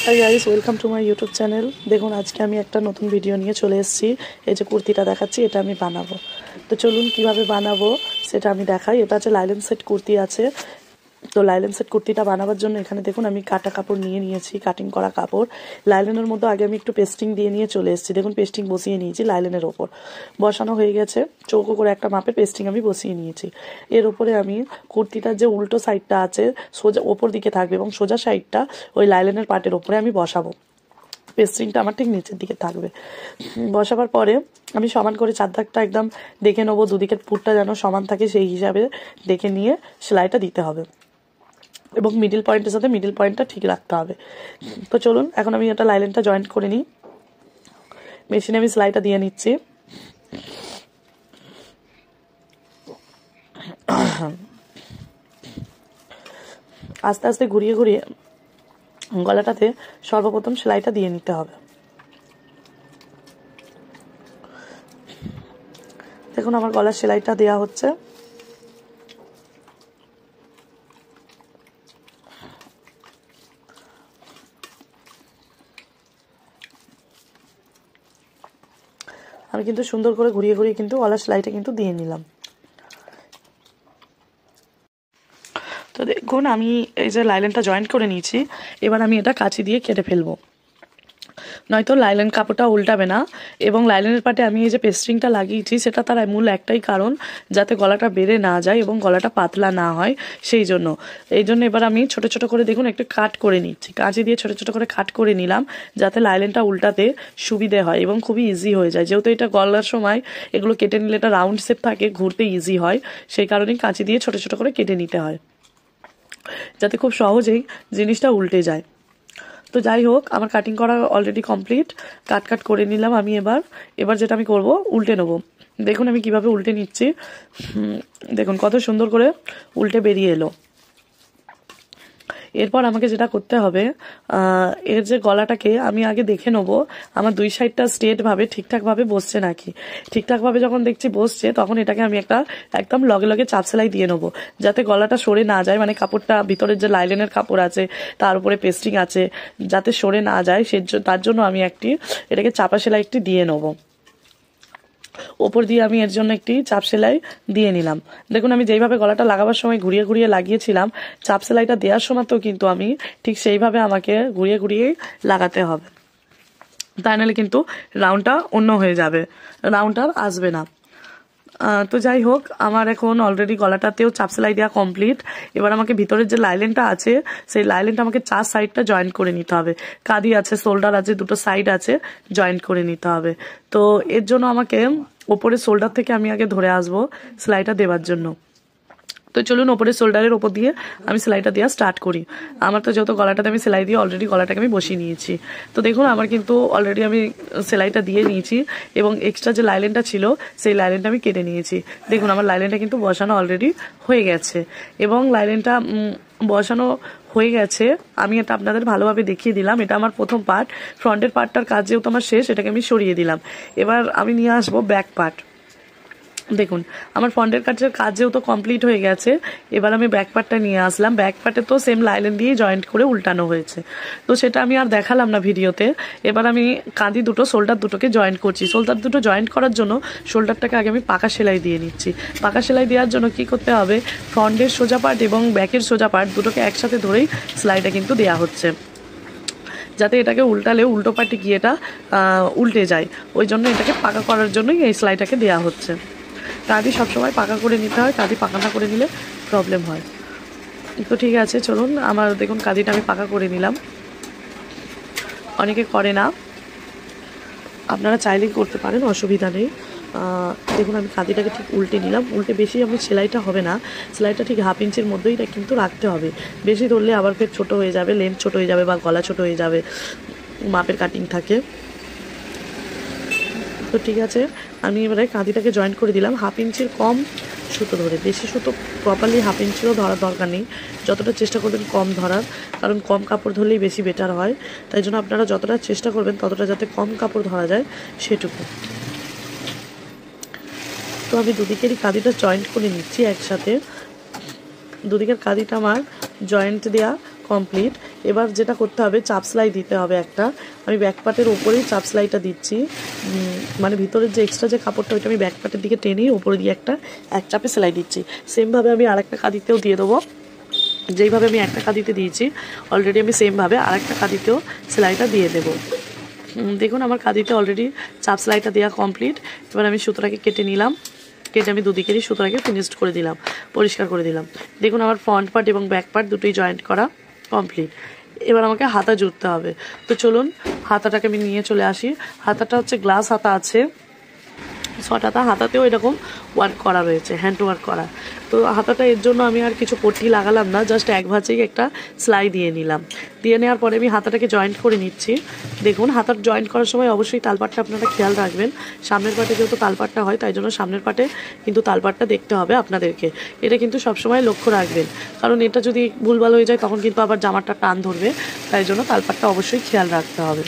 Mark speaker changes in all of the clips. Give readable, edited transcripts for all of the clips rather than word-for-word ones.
Speaker 1: Hi guys, welcome to my YouTube channel. দেখুন, আজকে আমি একটা নতুন ভিডিও নিয়ে চলে এসেছি। এই যে কুর্তিটা দেখাচ্ছি, এটা আমি বানাবো। তো চলুন কিভাবে বানাবো সেটা আমি দেখাই। এটা হচ্ছে লাইলেন সেট কুর্তি আছে। তো লাইলেন সেট কুর্তিটা বানাবার জন্য এখানে দেখুন আমি কাটা কাপড় নিয়ে নিয়েছি, কাটিং করা কাপড়। লাইলেনের মধ্যে আগে আমি একটু পেস্টিং দিয়ে নিয়ে চলে এসেছি। দেখুন পেস্টিং বসিয়ে নিয়েছি লাইলেনের ওপর, বসানো হয়ে গেছে। চৌকো করে একটা মাপে পেস্টিং আমি বসিয়ে নিয়েছি। এর উপরে আমি কুর্তিটার যে উল্টো সাইডটা আছে সোজা ওপর দিকে থাকবে এবং সোজা সাইডটা ওই লাইলেনের পার্টের ওপরে আমি বসাবো। পেস্টিংটা আমার ঠিক নিচের দিকে থাকবে। বসাবার পরে আমি সমান করে চারধারটা একদম দেখে নেবো, দুদিকের পুরটা যেন সমান থাকে সেই হিসাবে দেখে নিয়ে সেলাইটা দিতে হবে এবং মিডিল পয়েন্টের সাথে মিডিল পয়েন্টটা ঠিক রাখতে হবে। তো চলুন এখন আমি এটা লাইলেনটা জয়েন্ট করে নিই। মেশিনে আমি সেলাইটা দিয়ে নিচ্ছি। আস্তে আস্তে ঘুরিয়ে ঘুরিয়ে গলাটাতে সর্বপ্রথম সেলাইটা দিয়ে নিতে হবে। দেখুন আমার গলার সেলাইটা দেওয়া হচ্ছে। আমি কিন্তু সুন্দর করে ঘুরিয়ে ঘুরিয়ে কিন্তু গলার সেলাইটা কিন্তু দিয়ে নিলাম। তো দেখুন আমি এই যে লাইলেনটা জয়েন্ট করে নিয়েছি। এবার আমি এটা কাঁচি দিয়ে কেটে ফেলবো, নয়তো লাইলেন কাপড়টা উল্টাবে না। এবং লাইলেনের পাটে আমি এই যে পেস্ট্রিংটা লাগিয়েছি সেটা তার মূল একটাই কারণ, যাতে গলাটা বেড়ে না যায় এবং গলাটা পাতলা না হয়, সেই জন্য। এই জন্য এবার আমি ছোট ছোট করে দেখুন একটু কাট করে নিচ্ছি, কাঁচি দিয়ে ছোট ছোট করে কাট করে নিলাম, যাতে লাইলেনটা উল্টাতে সুবিধে হয় এবং খুবই ইজি হয়ে যায়। যেহেতু এটা গলার সময় এগুলো কেটে নিলে এটা রাউন্ড শেপ থাকে, ঘুরতে ইজি হয়, সেই কারণেই কাঁচি দিয়ে ছোট ছোট করে কেটে নিতে হয়, যাতে খুব সহজেই জিনিসটা উল্টে যায়। তো যাই হোক, আমার কাটিং করা অলরেডি কমপ্লিট, কাট করে নিলাম আমি। এবার যেটা আমি করব, উল্টে নেবো। দেখুন আমি কিভাবে উল্টে নিচ্ছি। দেখুন কত সুন্দর করে উল্টে বেরিয়ে এলো। এরপর আমাকে যেটা করতে হবে, এর যে গলাটাকে আমি আগে দেখে নেবো আমার দুই সাইডটা স্ট্রেটভাবে ঠিকঠাকভাবে বসছে নাকি। ঠিকঠাকভাবে যখন দেখছি বসছে, তখন এটাকে আমি একদম লগে লগে চাপ সেলাই দিয়ে নেবো, যাতে গলাটা সরে না যায়। মানে কাপড়টা ভিতরের যে লাইলেনের কাপড় আছে তার উপরে পেস্টিং আছে, যাতে সরে না যায় তার জন্য আমি এটাকে চাপা সেলাই একটি দিয়ে নেবো। ওপর দিয়ে আমি এর জন্য একটি চাপ সেলাই দিয়ে নিলাম। দেখুন আমি যেইভাবে গলাটা লাগাবার সময় ঘুরিয়ে ঘুরিয়ে লাগিয়েছিলাম, চাপ সেলাইটা দেওয়ার সময়তেও কিন্তু আমি ঠিক সেইভাবে আমাকে ঘুরিয়ে ঘুরিয়েই লাগাতে হবে, তাই নাহলে কিন্তু রাউন্ডটা অন্য হয়ে যাবে, রাউন্ডটা আসবে না। তো যাই হোক, আমার এখন অলরেডি গলাটাতেও চাপ সেলাই দেওয়া কমপ্লিট। এবার আমাকে ভিতরের যে লাইলেনটা আছে সেই লাইলেনটা আমাকে চার সাইডটা জয়েন্ট করে নিতে হবে। কাঁধি আছে, শোল্ডার আছে, দুটো সাইড আছে, জয়েন্ট করে নিতে হবে। তো এর জন্য আমাকে ওপরে শোল্ডার থেকে আমি আগে ধরে আসবো সেলাইটা দেওয়ার জন্য। তো চলুন ওপরে শোল্ডারের ওপর দিয়ে আমি সেলাইটা দেওয়া স্টার্ট করি। আমার তো যেহেতু গলাটাতে আমি সেলাই দিয়ে অলরেডি গলাটাকে আমি বসিয়ে নিয়েছি। তো দেখুন আমার কিন্তু অলরেডি আমি সেলাইটা দিয়ে নিয়েছি এবং এক্সট্রা যে লাইলেনটা ছিল সেই লাইলেনটা আমি কেটে নিয়েছি। দেখুন আমার লাইলেনটা কিন্তু বসানো অলরেডি হয়ে গেছে এবং লাইলেনটা বসানো হয়ে গেছে। আমি এটা আপনাদের ভালোভাবে দেখিয়ে দিলাম। এটা আমার প্রথম পার্ট। ফ্রন্টের পার্টটার কাজ যেহেতু আমার শেষ, এটাকে আমি সরিয়ে দিলাম। এবার আমি নিয়ে আসবো ব্যাক পার্ট। দেখুন আমার ফ্রন্টের কাজের কাজ যেহেতু কমপ্লিট হয়ে গেছে, এবার আমি ব্যাক পার্টটা নিয়ে আসলাম। ব্যাক পার্টে তো সেম লাইলেন দিয়ে জয়েন্ট করে উল্টানো হয়েছে, তো সেটা আমি আর দেখালাম না ভিডিওতে। এবার আমি কাঁধি দুটো, শোল্ডার দুটোকে জয়েন্ট করছি। শোল্ডার দুটো জয়েন্ট করার জন্য শোল্ডারটাকে আগে আমি পাকা সেলাই দিয়ে নিচ্ছি। পাকা সেলাই দেওয়ার জন্য কি করতে হবে, ফ্রন্টের সোজা পার্ট এবং ব্যাকের সোজা পার্ট দুটোকে একসাথে ধরেই সেলাইটা কিন্তু দেওয়া হচ্ছে, যাতে এটাকে উল্টালে উল্টো পার্টে গিয়ে এটা উল্টে যায়। ওই জন্য এটাকে পাকা করার জন্যই এই সেলাইটাকে দেওয়া হচ্ছে। কাঁধি সবসময় পাকা করে নিতে হয়, কাঁধি পাকা না করে নিলে প্রবলেম হয়। তো ঠিক আছে, চলুন আমার দেখুন কাঁধিটা আমি পাকা করে নিলাম। অনেকে করে না, আপনারা চাইলেই করতে পারেন, অসুবিধা নেই। দেখুন আমি কাঁধিটাকে ঠিক উল্টে নিলাম। উল্টে বেশি আমি সেলাইটা হবে না, সেলাইটা ঠিক 1/2 ইঞ্চির মধ্যেই কিন্তু রাখতে হবে। বেশি ধরলে আবার ফের ছোটো হয়ে যাবে, লেন্থ ছোটো হয়ে যাবে বা গলা ছোটো হয়ে যাবে, মাপের কাটিং থাকে। তো ঠিক আছে, আমি এবারে কাঁধিটাকে জয়েন্ট করে দিলাম 1/2 ইঞ্চির কম সুতো ধরে। বেশি সুতো প্রপারলি 1/2 ইঞ্চিরও ধরার দরকার নেই, যতটা চেষ্টা করবেন কম ধরার, কারণ কম কাপড় ধরলেই বেশি বেটার হয়। তাই জন্য আপনারা যতটা চেষ্টা করবেন ততটা যাতে কম কাপড় ধরা যায় সেটুকু। তো আমি দুদিকেরই কাঁধিটা জয়েন্ট করে নিচ্ছি একসাথে। দুদিকের কাঁধিটা আমার জয়েন্ট দেওয়া কমপ্লিট। এবার যেটা করতে হবে, চাপ সেলাই দিতে হবে একটা। আমি ব্যাক পার্টের ওপরেই চাপ সেলাইটা দিচ্ছি, মানে ভিতরের যে এক্সট্রা যে কাপড়টা ওইটা আমি ব্যাক পার্টের দিকে টেনেই ওপরে দিয়ে এক চাপে সেলাই দিচ্ছি। সেমভাবে আমি আরেকটা কাঁদিতেও দিয়ে দেবো। যেইভাবে আমি একটা কাঁদিতে দিয়েছি অলরেডি আমি সেমভাবে আরেকটা কাঁদিতেও সেলাইটা দিয়ে দেবো। দেখুন আমার কাঁদিতে অলরেডি চাপ সেলাইটা দেওয়া কমপ্লিট। এবার আমি সুতোটাকে কেটে নিলাম, কেটে আমি দুদিকেরই সুতোটাকে ফিনিশড করে দিলাম, পরিষ্কার করে দিলাম। দেখুন আমার ফ্রন্ট পার্ট এবং ব্যাক পার্ট দুটোই জয়েন্ট করা কমপ্লিট। এবার আমাকে হাতা জুড়তে হবে। তো চলুন হাতাটাকে আমি নিয়ে চলে আসি। হাতাটা হচ্ছে গ্লাস হাতা আছে, ছটাটা হাতাতেও এরকম ওয়ার্ক করা রয়েছে, হ্যান্ড ওয়ার্ক করা। তো হাতাটা এর জন্য আমি আর কিছু পট্টি লাগালাম না, জাস্ট এক ভাঁজেই একটা সেলাই দিয়ে নিলাম। দিয়ে নেওয়ার পরে আমি হাতাটাকে জয়েন্ট করে নিচ্ছি। দেখুন হাতার জয়েন্ট করার সময় অবশ্যই তালপাটটা আপনারা খেয়াল রাখবেন। সামনের পাটে যেহেতু তালপাটটা হয় তাই জন্য সামনের পাটে কিন্তু তালপাটটা দেখতে হবে আপনাদেরকে। এটা কিন্তু সবসময় লক্ষ্য রাখবেন, কারণ এটা যদি ভুলভাল হয়ে যায় তখন কিন্তু আবার জামাটা টান ধরবে, তাই জন্য তালপাটটা অবশ্যই খেয়াল রাখতে হবে।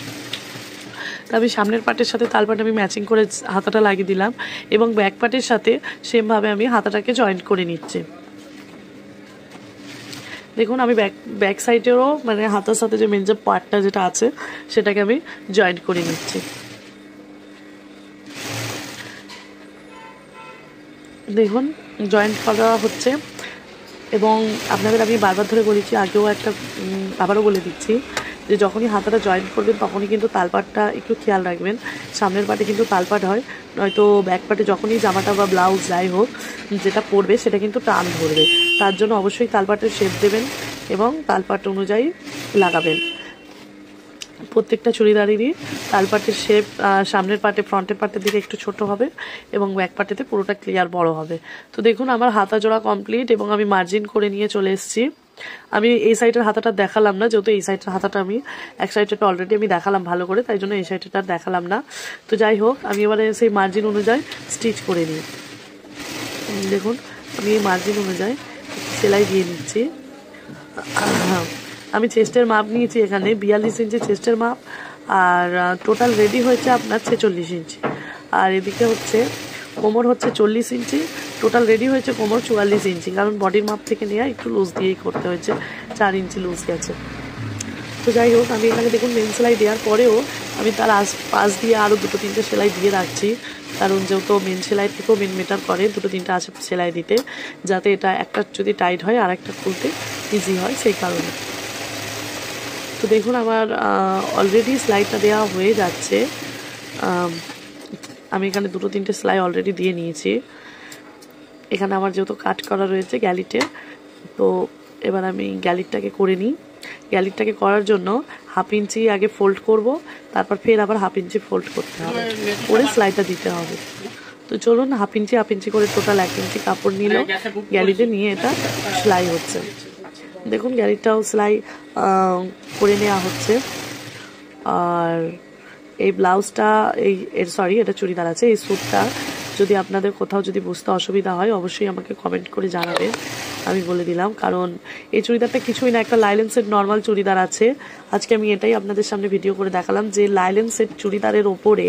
Speaker 1: আমি সামনের পাটের সাথে তালপাট আমি ম্যাচিং করে হাতাটা লাগিয়ে দিলাম এবং ব্যাক পাটের সাথে সেমভাবে আমি হাতাটাকে জয়েন্ট করে নিচ্ছি। দেখুন আমি ব্যাক সাইডেরও মানে হাতার সাথে যে মেন যে পার্টটা যেটা আছে সেটাকে আমি জয়েন্ট করে নিচ্ছি। দেখুন জয়েন্ট করা হচ্ছে এবং আপনাদের আমি বারবার ধরে বলেছি, আগেও আবারও বলে দিচ্ছি যে যখনই হাতাটা জয়েন্ট করবেন তখনই কিন্তু তালপাটটা একটু খেয়াল রাখবেন। সামনের পাটে কিন্তু তালপাট হয়, নয়তো ব্যাক পাটে যখনই জামাটা বা ব্লাউজ যাই হোক যেটা পরবে সেটা কিন্তু টান ধরবে। তার জন্য অবশ্যই তালপাটের শেপ দেবেন এবং তালপাট অনুযায়ী লাগাবেন। প্রত্যেকটা চুড়িদারেরই তালপাটের শেপ সামনের পাটে ফ্রন্টের পাটের দিকে একটু ছোট হবে এবং ব্যাক পাটেতে পুরোটা ক্লিয়ার বড় হবে। তো দেখুন আমার হাতা জোড়া কমপ্লিট এবং আমি মার্জিন করে নিয়ে চলে এসেছি। আমি এই সাইডের হাতাটা দেখালাম না, যেহেতু এই সাইডের হাতাটা আমি এক সাইডটা অলরেডি আমি দেখালাম ভালো করে, তাই জন্য এই সাইডটা দেখালাম না। তো যাই হোক আমি এবারে সেই মার্জিন অনুযায়ী স্টিচ করে নিই। দেখুন আমি এই মার্জিন অনুযায়ী সেলাই দিয়ে নিচ্ছি। আমি চেস্টের মাপ নিয়েছি এখানে 42 ইঞ্চি চেস্টের মাপ, আর টোটাল রেডি হয়েছে আপনার 46 ইঞ্চি, আর এদিকে হচ্ছে কোমর হচ্ছে 40 ইঞ্চি, টোটাল রেডি হয়েছে কোমর 44 ইঞ্চি, কারণ বডির মাপ থেকে নেওয়া একটু লুজ দিয়েই করতে হয়েছে, 4 ইঞ্চি লুজ গেছে। তো যাই হোক আমি এখানে দেখুন মেন সেলাই দেওয়ার পরেও আমি তার পাশ দিয়ে আরও 2-3টে সেলাই দিয়ে রাখছি, কারণ যেহেতু মেন সেলাই থেকেও মেন মেটার করে 2-3টে আছে সেলাই দিতে, যাতে এটা একটা যদি টাইট হয় আর একটা খুলতে ইজি হয় সেই কারণে। তো দেখুন আমার অলরেডি সেলাইটা দেওয়া হয়ে যাচ্ছে। আমি এখানে 2-3টে সেলাই অলরেডি দিয়ে নিয়েছি। এখানে আমার যেহেতু কাট করা রয়েছে গ্যালিটে, তো এবার আমি গ্যালিটটাকে করে নিই। গ্যালিটটাকে করার জন্য 1/2 ইঞ্চি আগে ফোল্ড করব, তারপর ফের আবার 1/2 ইঞ্চি ফোল্ড করতে হবে, করে সেলাইটা দিতে হবে। তো চলুন 1/2 ইঞ্চি করে টোটাল 1 ইঞ্চি কাপড় নিল গ্যালিটে নিয়ে এটা সেলাই হচ্ছে। দেখুন গ্যালিটটাও সেলাই করে নেওয়া হচ্ছে। আর এই ব্লাউজটা এটা চুড়িদার আছে, এই স্যুটটা যদি আপনাদের কোথাও যদি বুঝতে অসুবিধা হয় অবশ্যই আমাকে কমেন্ট করে জানাবেন, আমি বলে দিলাম। কারণ এই চুড়িদারটা কিছুই না, একটা লাইলেন সেট নর্মাল চুড়িদার আছে। আজকে আমি এটাই আপনাদের সামনে ভিডিও করে দেখালাম যে লাইলেন সেট চুড়িদারের ওপরে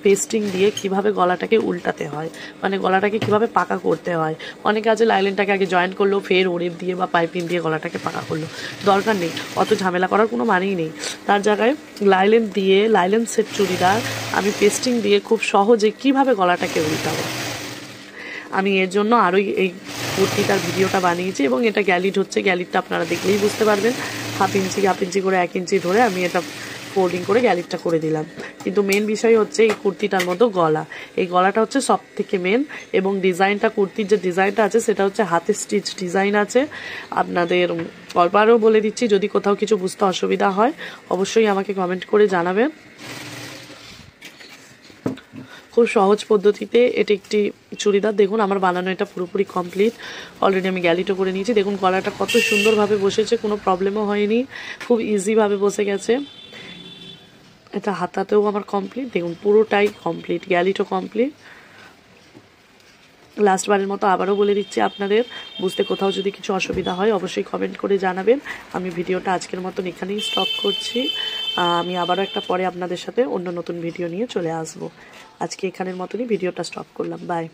Speaker 1: পেস্টিং দিয়ে কিভাবে গলাটাকে উল্টাতে হয়, মানে গলাটাকে কিভাবে পাকা করতে হয়। অনেকে আছে লাইলেনটাকে আগে জয়েন্ট করলো, ফের ওড়েপ দিয়ে বা পাইপিং দিয়ে গলাটাকে পাকা করলো, দরকার নেই, অত ঝামেলা করার কোনো মানেই নেই। তার জায়গায় লাইলেন সেট চুড়িদার আমি পেস্টিং দিয়ে খুব সহজে কিভাবে গলাটাকে উল্টাবো, আমি এর জন্য আরও এই কুর্তিটার ভিডিওটা বানিয়েছি এবং এটা গ্যালিট হচ্ছে। গ্যালিটটা আপনারা দেখলেই বুঝতে পারবেন। 1/2 ইঞ্চি করে 1 ইঞ্চি ধরে আমি এটা ফোল্ডিং করে গ্যালিটটা করে দিলাম। কিন্তু মেন বিষয় হচ্ছে এই কুর্তিটার মতো গলা, এই গলাটা হচ্ছে সব থেকে মেন। এবং ডিজাইনটা, কুর্তির যে ডিজাইনটা আছে সেটা হচ্ছে হাতে স্টিচ ডিজাইন আছে। আপনাদের আরও বলে দিচ্ছি, যদি কোথাও কিছু বুঝতে অসুবিধা হয় অবশ্যই আমাকে কমেন্ট করে জানাবেন। খুব সহজ পদ্ধতিতে এটি একটি চুড়িদার। দেখুন আমার বানানো এটা পুরোপুরি কমপ্লিট, অলরেডি আমি গ্যালিটও করে নিয়েছি। দেখুন গলাটা কত সুন্দরভাবে বসেছে, কোনো প্রবলেমও হয়নি, খুব ইজিভাবে বসে গেছে। এটা হাতাতেও আমার কমপ্লিট, দেখুন পুরোটাই কমপ্লিট, গ্যালিটও কমপ্লিট। লাস্টবারের মতো আবারও বলে দিচ্ছি, আপনাদের বুঝতে কোথাও যদি কিছু অসুবিধা হয় অবশ্যই কমেন্ট করে জানাবেন। আমি ভিডিওটা আজকের মতন এখানেই স্টপ করছি। আমি আবারও একটা পরে আপনাদের সাথে অন্য নতুন ভিডিও নিয়ে চলে আসব। আজকে এখানের মতনই ভিডিওটা স্টপ করলাম, বাই।